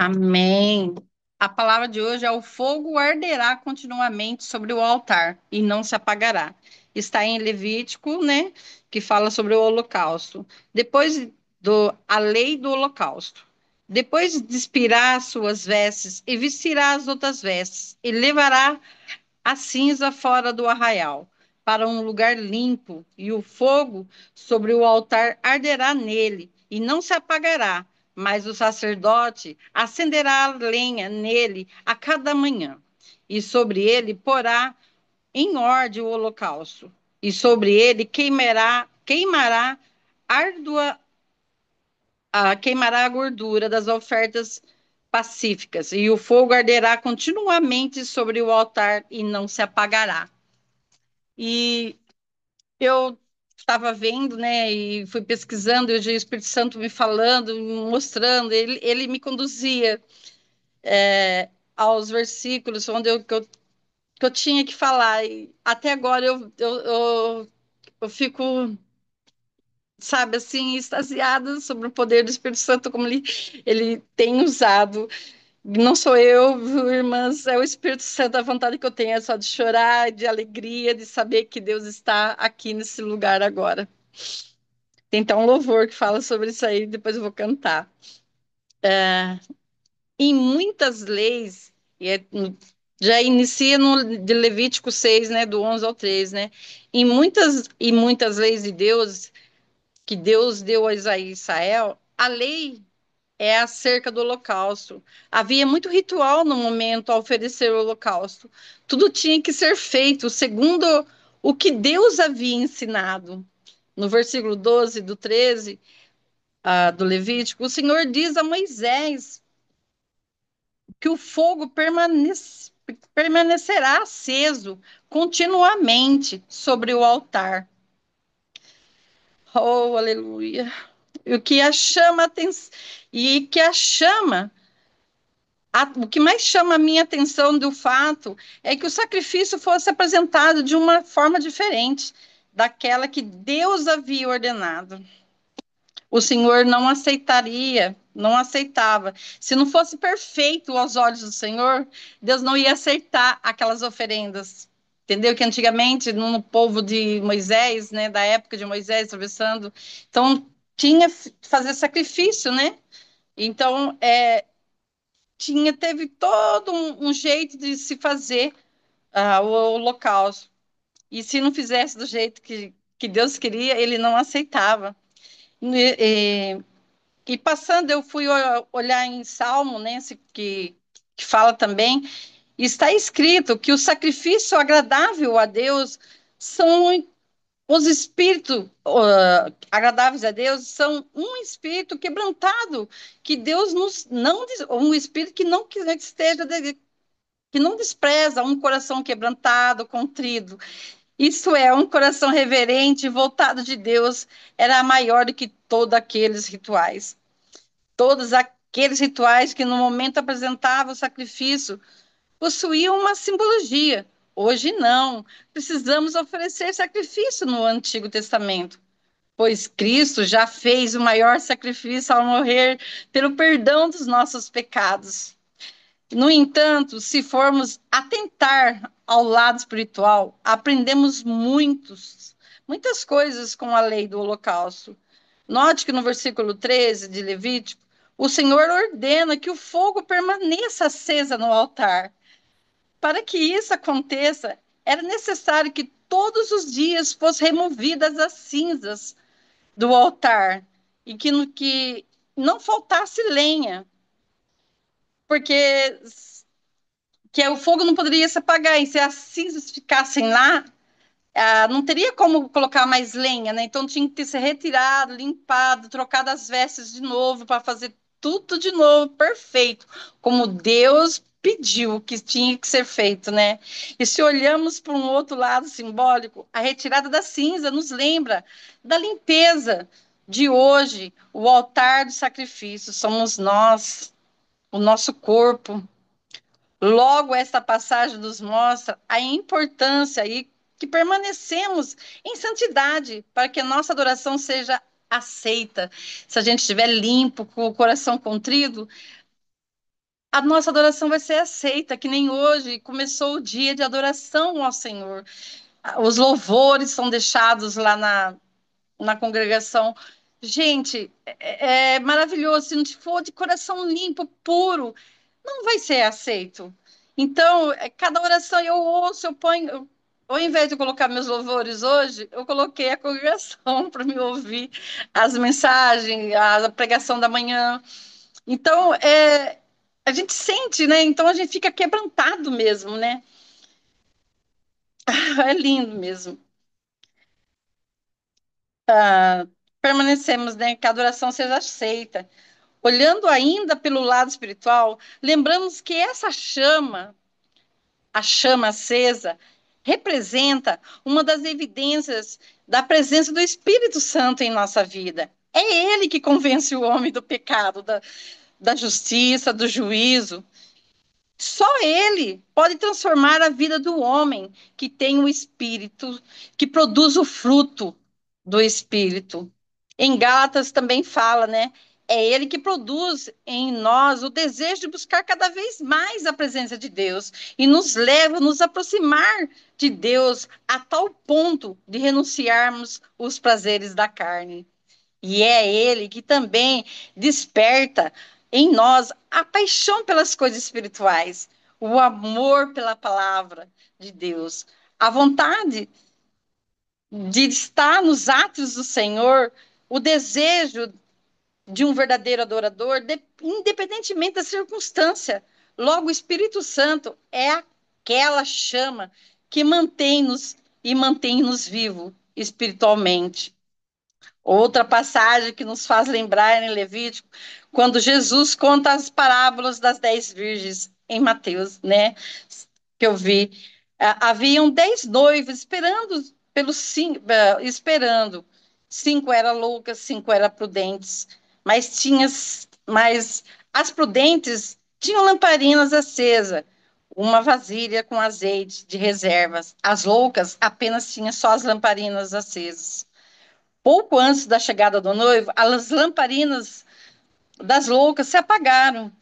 Amém. A palavra de hoje é: o fogo arderá continuamente sobre o altar e não se apagará. Está em Levítico, né, que fala sobre o holocausto. Depois a lei do holocausto. Depois despirá as suas vestes e vestirá as outras vestes e levará a cinza fora do arraial, para um lugar limpo, e o fogo sobre o altar arderá nele, e não se apagará, mas o sacerdote acenderá a lenha nele a cada manhã, e sobre ele porá em ordem o holocausto, e sobre ele árdua, queimará a gordura das ofertas pacíficas, e o fogo arderá continuamente sobre o altar e não se apagará. E eu estava vendo, né, e fui pesquisando, e o Espírito Santo me falando, me mostrando, ele me conduzia aos versículos onde que eu tinha que falar. E até agora eu fico, sabe, assim, extasiada sobre o poder do Espírito Santo, como ele tem usado. Não sou eu, viu, irmãs, é o Espírito Santo. A vontade que eu tenho é só de chorar, de alegria, de saber que Deus está aqui nesse lugar agora. Tem até um louvor que fala sobre isso aí, depois eu vou cantar. Em muitas leis, já inicia no de Levítico 6, né, do 11 ao 3, né? Em muitas leis de Deus, que Deus deu a Israel, a lei é acerca do holocausto. Havia muito ritual no momento a oferecer o holocausto. Tudo tinha que ser feito segundo o que Deus havia ensinado. No versículo 12 do 13, do Levítico, o Senhor diz a Moisés que o fogo permanecerá aceso continuamente sobre o altar. Oh, aleluia! E o que a chama atenção, e que a chama o que mais chama a minha atenção do fato é que o sacrifício fosse apresentado de uma forma diferente daquela que Deus havia ordenado. O Senhor não aceitaria, não aceitava. Se não fosse perfeito aos olhos do Senhor, Deus não ia aceitar aquelas oferendas. Entendeu? Que antigamente, no povo de Moisés, né, da época de Moisés atravessando, então tinha que fazer sacrifício, né? Então, teve todo um jeito de se fazer o holocausto. E se não fizesse do jeito que Deus queria, ele não aceitava. E passando, eu fui olhar em Salmo, né, que fala também, e está escrito que o sacrifício agradável a Deus são os espíritos agradáveis a Deus são um espírito quebrantado, que Deus nos não um espírito que não esteja que não despreza um coração quebrantado, contrido. Isso é um coração reverente, voltado de Deus, era maior do que todos aqueles rituais. Todos aqueles rituais que no momento apresentavam o sacrifício possuíam uma simbologia. Hoje não. Precisamos oferecer sacrifício no Antigo Testamento, pois Cristo já fez o maior sacrifício ao morrer pelo perdão dos nossos pecados. No entanto, se formos atentar ao lado espiritual, aprendemos muitas coisas com a lei do holocausto. Note que no versículo 13 de Levítico, o Senhor ordena que o fogo permaneça acesa no altar. Para que isso aconteça, era necessário que todos os dias fossem removidas as cinzas do altar e que não faltasse lenha, porque o fogo não poderia se apagar, e se as cinzas ficassem lá, não teria como colocar mais lenha, né? Então tinha que ser retirado, limpado, trocado as vestes de novo para fazer tudo de novo, perfeito, como Deus pediu que tinha que ser feito, né? E se olhamos para um outro lado simbólico, a retirada da cinza nos lembra da limpeza de hoje, o altar do sacrifício somos nós, o nosso corpo. Logo, esta passagem nos mostra a importância e que permanecemos em santidade para que a nossa adoração seja aceita. Se a gente estiver limpo, com o coração contrito, a nossa adoração vai ser aceita, que nem hoje começou o dia de adoração ao Senhor. Os louvores são deixados lá na congregação. Gente, é maravilhoso. Se não for de coração limpo, puro, não vai ser aceito. Então, cada oração eu ouço, eu ponho. Ao invés de colocar meus louvores hoje, eu coloquei a congregação para me ouvir as mensagens, a pregação da manhã. Então, a gente sente, né? Então a gente fica quebrantado mesmo, né? É lindo mesmo. Permanecemos, né? Que a adoração seja aceita. Olhando ainda pelo lado espiritual, lembramos que essa chama, a chama acesa, representa uma das evidências da presença do Espírito Santo em nossa vida. É ele que convence o homem do pecado, da justiça, do juízo. Só ele pode transformar a vida do homem que tem o Espírito, que produz o fruto do Espírito. Em Gálatas também fala, né? É ele que produz em nós o desejo de buscar cada vez mais a presença de Deus e nos leva a nos aproximar de Deus a tal ponto de renunciarmos os prazeres da carne. E é ele que também desperta em nós a paixão pelas coisas espirituais, o amor pela palavra de Deus, a vontade de estar nos atos do Senhor, o desejo de um verdadeiro adorador, independentemente da circunstância. Logo, o Espírito Santo é aquela chama que mantém-nos e mantém-nos vivos espiritualmente. Outra passagem que nos faz lembrar em Levítico, quando Jesus conta as parábolas das 10 virgens em Mateus, né? Que eu vi. Haviam 10 noivos esperando pelos cinco, esperando. 5 eram loucas, 5 eram prudentes, mas as prudentes tinham lamparinas acesas, uma vasilha com azeite de reservas. As loucas apenas tinham só as lamparinas acesas. Pouco antes da chegada do noivo, as lamparinas das loucas se apagaram.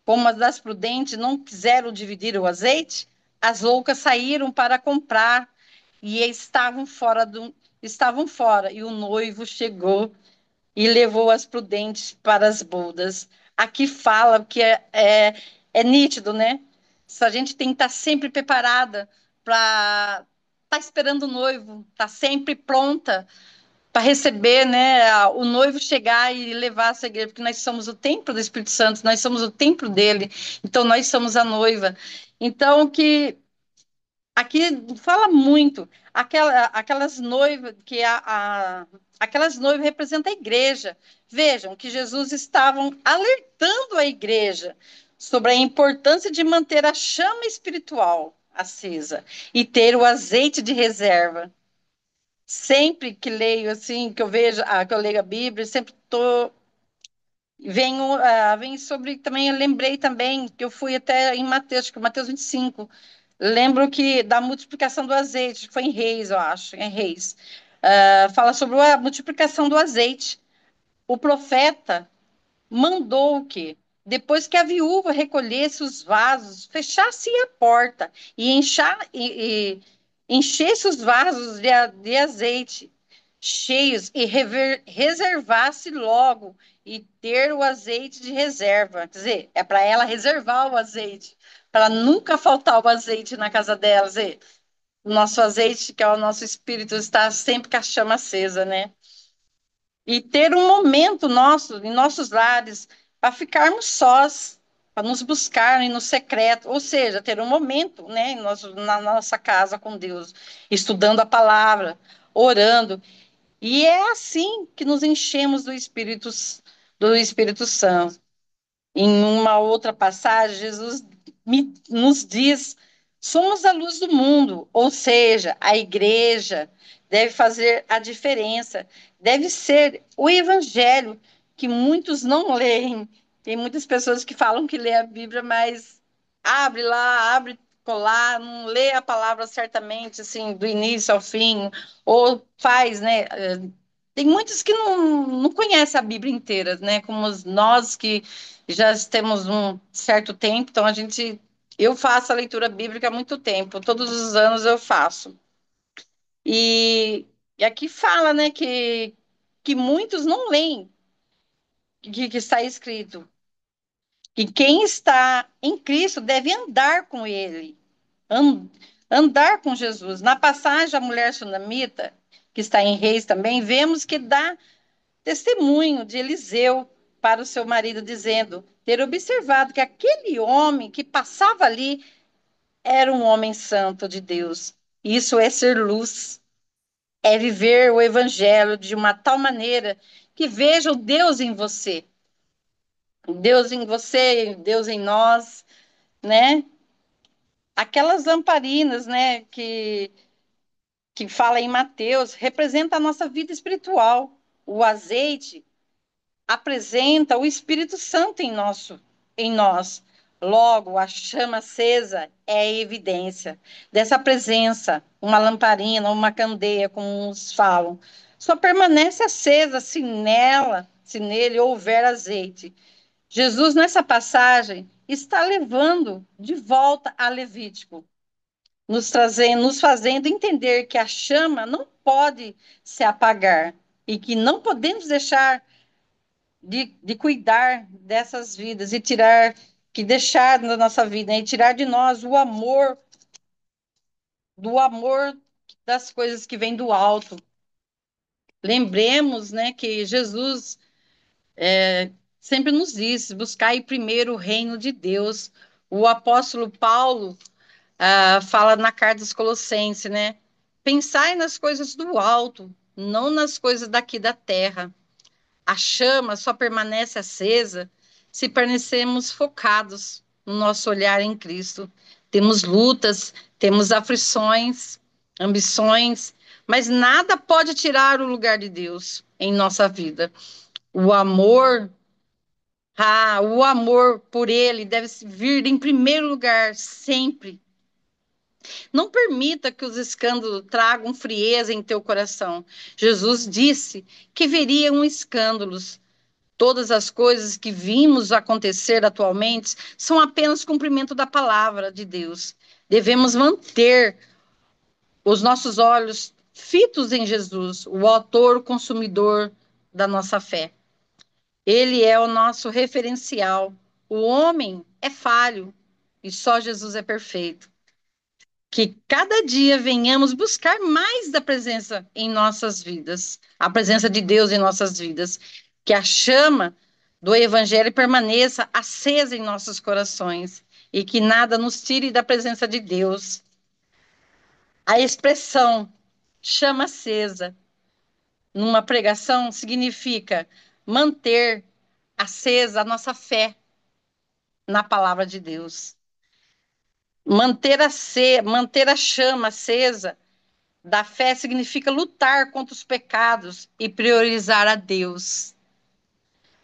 Como as das prudentes não quiseram dividir o azeite, as loucas saíram para comprar e estavam fora. E o noivo chegou e levou as prudentes para as bodas. Aqui fala que é nítido, né? Se a gente tem que estar sempre preparada para estar esperando o noivo, estar sempre pronta para receber, né, o noivo chegar e levar essa igreja, porque nós somos o templo do Espírito Santo, nós somos o templo dele, então nós somos a noiva. Então, que aqui fala muito, aquelas noivas, aquelas noivas representam a igreja. Vejam que Jesus estavam alertando a igreja sobre a importância de manter a chama espiritual acesa e ter o azeite de reserva. Sempre que leio assim, que eu vejo, que eu leio a Bíblia, sempre tô venho, vem sobre também, eu lembrei também que eu fui até em Mateus, acho que Mateus 25. Lembro que da multiplicação do azeite, que foi em Reis, eu acho, em Reis. Fala sobre a multiplicação do azeite. O profeta mandou o quê? Depois que a viúva recolhesse os vasos, fechasse a porta e, enchesse os vasos de azeite cheios e reservasse logo e ter o azeite de reserva. Quer dizer, é para ela reservar o azeite, para nunca faltar o azeite na casa dela. Quer dizer, o nosso azeite, que é o nosso espírito, está sempre com a chama acesa, né? E ter um momento nosso, em nossos lares, para ficarmos sós, para nos buscarem no secreto, ou seja, ter um momento, né, na nossa casa com Deus, estudando a palavra, orando. E é assim que nos enchemos do Espírito Santo. Em uma outra passagem, Jesus nos diz: somos a luz do mundo, ou seja, a igreja deve fazer a diferença, deve ser o evangelho que muitos não leem. Tem muitas pessoas que falam que lê a Bíblia, mas abre lá, abre colar, não lê a palavra certamente, assim, do início ao fim, ou faz, né? Tem muitos que não conhecem a Bíblia inteira, né? Como nós que já temos um certo tempo, então eu faço a leitura bíblica há muito tempo, todos os anos eu faço. E aqui fala, né, que muitos não leem que está escrito, que quem está em Cristo deve andar com ele, an- andar com Jesus. Na passagem, a mulher sunamita, que está em Reis também, vemos que dá testemunho de Eliseu para o seu marido, dizendo ter observado que aquele homem que passava ali era um homem santo de Deus. Isso é ser luz, é viver o evangelho de uma tal maneira que veja o Deus em você, Deus em você, Deus em nós, né? Aquelas lamparinas, né, que fala em Mateus, representa a nossa vida espiritual. O azeite apresenta o Espírito Santo em nós. Logo, a chama acesa é a evidência dessa presença. Uma lamparina, uma candeia, como uns falam, só permanece acesa se nele houver azeite. Jesus, nessa passagem, está levando de volta a Levítico, nos fazendo entender que a chama não pode se apagar e que não podemos deixar de cuidar dessas vidas e que deixar na nossa vida, né, e tirar de nós do amor das coisas que vêm do alto. Lembremos, né, que Jesus sempre nos diz, buscai primeiro o reino de Deus. O apóstolo Paulo fala na carta dos Colossenses, né? Pensai nas coisas do alto, não nas coisas daqui da terra. A chama só permanece acesa se permanecemos focados no nosso olhar em Cristo. Temos lutas, temos aflições, ambições, mas nada pode tirar o lugar de Deus em nossa vida. O amor, o amor por Ele deve vir em primeiro lugar, sempre. Não permita que os escândalos tragam frieza em teu coração. Jesus disse que veriam escândalos. Todas as coisas que vimos acontecer atualmente são apenas cumprimento da palavra de Deus. Devemos manter os nossos olhos fitos em Jesus, o autor, consumidor da nossa fé. Ele é o nosso referencial. O homem é falho e só Jesus é perfeito. Que cada dia venhamos buscar mais da presença em nossas vidas, a presença de Deus em nossas vidas, que a chama do Evangelho permaneça acesa em nossos corações e que nada nos tire da presença de Deus. A expressão chama acesa numa pregação significa manter acesa a nossa fé na palavra de Deus. Manter a chama acesa da fé significa lutar contra os pecados e priorizar a Deus.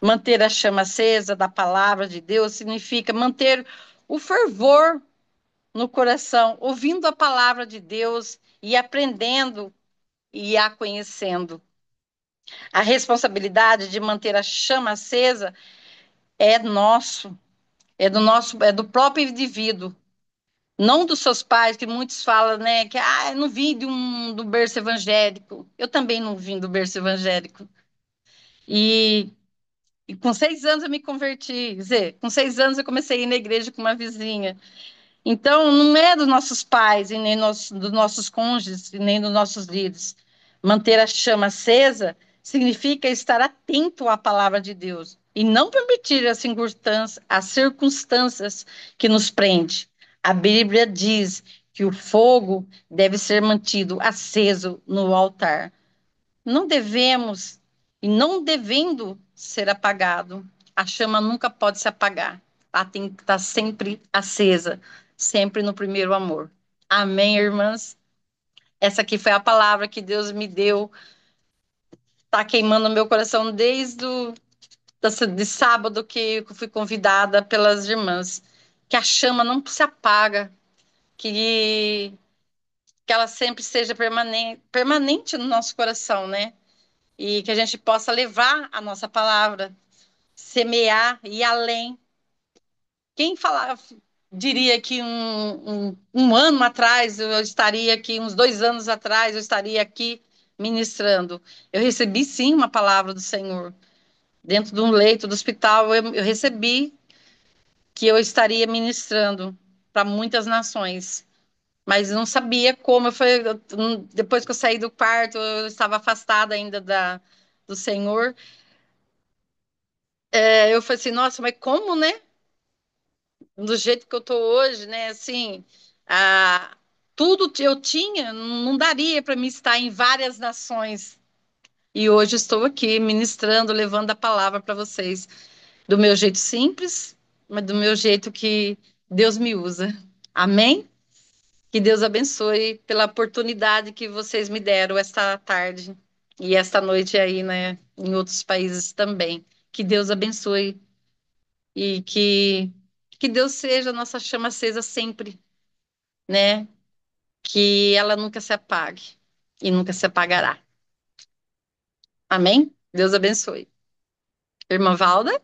Manter a chama acesa da palavra de Deus significa manter o fervor no coração, ouvindo a palavra de Deus e aprendendo e a conhecendo. A responsabilidade de manter a chama acesa é do próprio indivíduo, não dos seus pais, que muitos falam, né, que eu não vim do berço evangélico. Eu também não vim do berço evangélico. E, e com 6 anos eu me converti, quer dizer, com 6 anos eu comecei a ir na igreja com uma vizinha. Então, não é dos nossos pais, e nem dos nossos cônjuges, e nem dos nossos líderes. Manter a chama acesa significa estar atento à palavra de Deus e não permitir as circunstâncias que nos prende. A Bíblia diz que o fogo deve ser mantido aceso no altar. Não devemos e não devendo ser apagado. A chama nunca pode se apagar. Ela tem que estar sempre acesa, sempre no primeiro amor. Amém, irmãs? Essa aqui foi a palavra que Deus me deu. Está queimando no meu coração desde de sábado que eu fui convidada pelas irmãs. Que a chama não se apaga, que ela sempre seja permanente no nosso coração, né? e que a gente possa levar a nossa palavra, semear e ir além. Quem falava, diria que um ano atrás eu estaria aqui, uns 2 anos atrás eu estaria aqui ministrando. Eu recebi sim uma palavra do Senhor. Dentro de um leito do hospital, eu recebi que eu estaria ministrando para muitas nações, mas não sabia como. Depois que eu saí do quarto, eu estava afastada ainda do Senhor. Eu falei assim, nossa, mas como, né? Do jeito que eu tô hoje, né? Assim, tudo que eu tinha não daria para mim estar em várias nações. E hoje estou aqui ministrando, levando a palavra para vocês, do meu jeito simples, mas do meu jeito que Deus me usa. Amém? Que Deus abençoe pela oportunidade que vocês me deram esta tarde e esta noite aí, né, em outros países também. Que Deus abençoe e que Deus seja a nossa chama acesa sempre, né? Que ela nunca se apague e nunca se apagará. Amém? Deus abençoe. Irmã Valda?